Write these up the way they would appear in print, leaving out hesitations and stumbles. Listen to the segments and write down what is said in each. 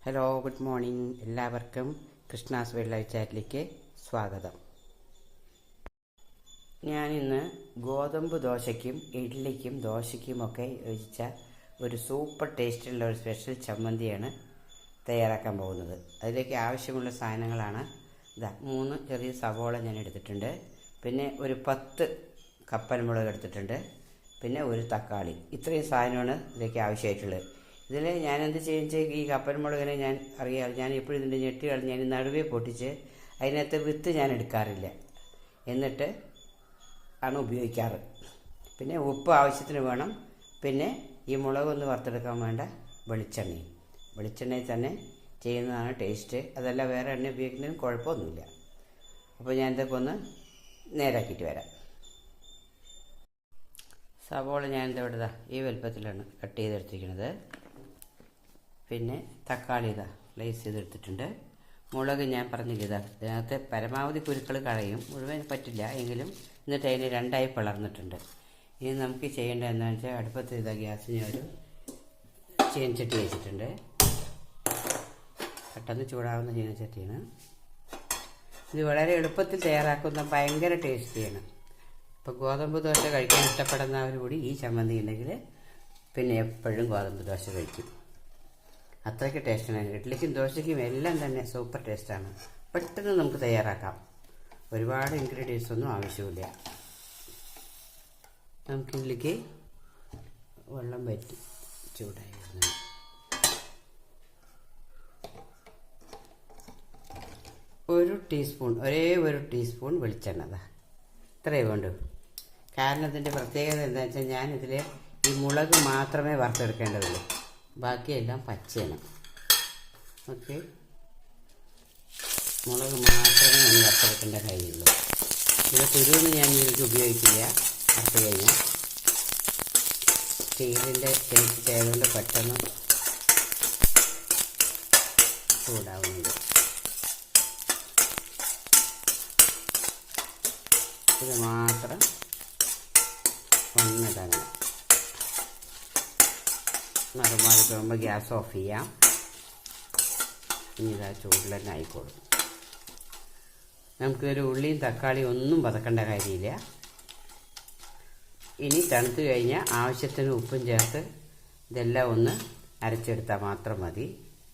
Hello, good morning. എല്ലാവർക്കും Krishna's wild life ചാറ്റിലേക്ക് സ്വാഗതം. ഞാനിന്ന് ഗോതമ്പ് ദോശയ്ക്കും ഇഡ്ഡലിക്കും ദോശയ്ക്കുമൊക്കെ യോജിച്ച ഒരു സൂപ്പർ ടേസ്റ്റുള്ള ഒരു സ്പെഷ്യൽ ചമ്മന്തിയാണ് തയ്യാറാക്കാൻ പോകുന്നത്. അതിലേക്ക് ആവശ്യമുള്ള സാധനങ്ങളാണ് ഇതാ: 3 ചെറിയ സവോള ഞാൻ എടുത്തിട്ടുണ്ട്, പിന്നെ ഒരു 10 കപ്പൽമുളക് എടുത്തിട്ടുണ്ട്, പിന്നെ ഒരു തക്കാളി. ഇത്രയും സാധനമാണ് ഇതിലേക്ക് ആവശ്യമായിട്ടുള്ളത്. ഇതിൽ ഞാൻ എന്ത് ചെയ്യുന്നത്, ഈ കപ്പൽ മുളകിനെ ഞാൻ എപ്പോഴും ഇതിൻ്റെ ഞെട്ടുകൾ ഞാൻ നടുവേ പൊട്ടിച്ച് അതിനകത്ത് വിത്ത് ഞാൻ എടുക്കാറില്ല, എന്നിട്ട് ആണ് ഉപയോഗിക്കാറ്. പിന്നെ ഉപ്പ് ആവശ്യത്തിന് വേണം. പിന്നെ ഈ മുളകൊന്ന് വറുത്തെടുക്കാൻ വേണ്ട വെളിച്ചെണ്ണയിൽ തന്നെ ചെയ്യുന്നതാണ് ടേസ്റ്റ്. അതല്ല വേറെ എണ്ണ ഉപയോഗിക്കുന്നതിന് കുഴപ്പമൊന്നുമില്ല. അപ്പോൾ ഞാൻ ഇതൊക്കെ ഒന്ന് നേരാക്കിയിട്ട് വരാം. സവോള ഞാൻ ഇവിടെ ഈ വലുപ്പത്തിലാണ് കട്ട് ചെയ്തെടുത്തിരിക്കുന്നത്. പിന്നെ തക്കാളി സ്ലൈസ് ചെയ്തെടുത്തിട്ടുണ്ട്. മുളക് ഞാൻ പറഞ്ഞില്ല, ഇതിനകത്ത് പരമാവധി കുരുക്കൾ കളയും, മുഴുവൻ പറ്റില്ല എങ്കിലും. എന്നിട്ട് അതിന് 2ആയി പിളർന്നിട്ടുണ്ട്. ഇനി നമുക്ക് ചെയ്യേണ്ടത് എന്താണെന്ന് വെച്ചാൽ, അടുപ്പത്ത് ഗ്യാസിന് ഒരു ചീനച്ചട്ടി വെച്ചിട്ടുണ്ട്. പെട്ടെന്ന് ചൂടാവുന്ന ചീനച്ചട്ടിയാണ്. ഇത് വളരെ എളുപ്പത്തിൽ തയ്യാറാക്കുന്ന ഭയങ്കര ടേസ്റ്റിയാണ്. ഇപ്പോൾ ഗോതമ്പ് ദോശ കഴിക്കാൻ ഇഷ്ടപ്പെടുന്നവർ കൂടി ഈ ചമ്മന്തി ഉണ്ടെങ്കിൽ പിന്നെ എപ്പോഴും ഗോതമ്പ് ദോശ കഴിക്കും. അത്രയ്ക്ക് ടേസ്റ്റാണ്. ഇഡ്ഡലിക്കും ദോശയ്ക്കും എല്ലാം തന്നെ സൂപ്പർ ടേസ്റ്റാണ്. പെട്ടെന്ന് നമുക്ക് തയ്യാറാക്കാം. ഒരുപാട് ഇൻഗ്രീഡിയൻസ് ഒന്നും ആവശ്യമില്ല. നമുക്കിതിലേക്ക് വെള്ളം വറ്റി ചൂടായി വരുന്നത്. ഒരേ ഒരു ടീസ്പൂൺ വെളിച്ചെണ്ണ ഇത്രയേ വേണ്ടൂ. കാരണം ഇതിൻ്റെ പ്രത്യേകത എന്താണെന്ന് വെച്ചാൽ, ഞാനിതിൽ ഈ മുളക് മാത്രമേ വറുത്തെടുക്കേണ്ടതുള്ളൂ, ബാക്കിയെല്ലാം പച്ചയാണ്. ഓക്കെ, മുളക് മാത്രമേ നമ്മൾ വറുത്തെടുക്കേണ്ട കാര്യമുള്ളൂ. ഇത് കുരുവൊന്നും ഞാൻ ഇതിലേക്ക് ഉപയോഗിക്കില്ല. വറുത്ത് കഴിഞ്ഞാൽ സ്റ്റീലിൻ്റെ ആയതുകൊണ്ട് പെട്ടെന്ന് ചൂടാവുന്നുണ്ട്. ഇത് മാത്രം ഒന്ന് തന്നെ നിറമാറി കഴിയുമ്പോൾ ഗ്യാസ് ഓഫ് ചെയ്യാം. ഇനി ഇതാ ചൂടിൽ തന്നെ ആയിക്കോളും. നമുക്കൊരു ഉള്ളിയും തക്കാളിയും ഒന്നും വതക്കേണ്ട കാര്യമില്ല. ഇനി തണുത്ത് കഴിഞ്ഞാൽ ആവശ്യത്തിന് ഉപ്പും ചേർത്ത് ഇതെല്ലാം ഒന്ന് അരച്ചെടുത്താൽ മാത്രം മതി.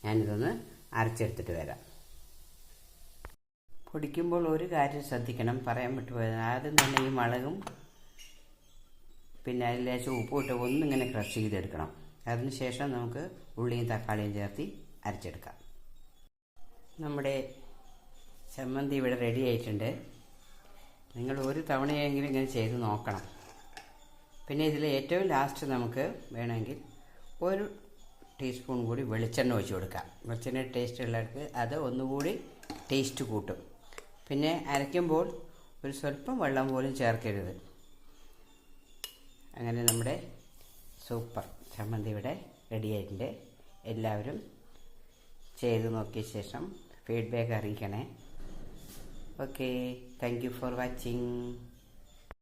ഞാനിതൊന്ന് അരച്ചെടുത്തിട്ട് വരാം. പൊടിക്കുമ്പോൾ ഒരു കാര്യം ശ്രദ്ധിക്കണം, പറയാൻ വിട്ടുപോയത്. ആദ്യം തന്നെ ഈ മുളകും പിന്നെ അതിൽ ലേശം ഉപ്പ് ഇട്ട് ഒന്നിങ്ങനെ ക്രഷ് ചെയ്തെടുക്കണം. അതിനുശേഷം നമുക്ക് ഉള്ളിയും തക്കാളിയും ചേർത്ത് അരച്ചെടുക്കാം. നമ്മുടെ ചമ്മന്തി ഇവിടെ റെഡി ആയിട്ടുണ്ട്. നിങ്ങൾ ഒരു തവണയെങ്കിലും ഇങ്ങനെ ചെയ്ത് നോക്കണം. പിന്നെ ഇതിൽ ഏറ്റവും ലാസ്റ്റ് നമുക്ക് വേണമെങ്കിൽ 1 ടീസ്പൂൺ കൂടി വെളിച്ചെണ്ണ ഒഴിച്ച് കൊടുക്കാം. വെളിച്ചെണ്ണ ടേസ്റ്റ് ഉള്ളവർക്ക് അത് ഒന്നുകൂടി ടേസ്റ്റ് കൂട്ടും. പിന്നെ അരയ്ക്കുമ്പോൾ ഒരു സ്വല്പം വെള്ളം പോലും ചേർക്കരുത്. അങ്ങനെ നമ്മുടെ സൂപ്പർ ചമ്മന്തി ഇവിടെ റെഡി ആയിട്ടുണ്ട്. എല്ലാവരും ചെയ്ത് നോക്കിയ ശേഷം ഫീഡ്ബാക്ക് അറിയിക്കണേ. Okay, thank you for watching.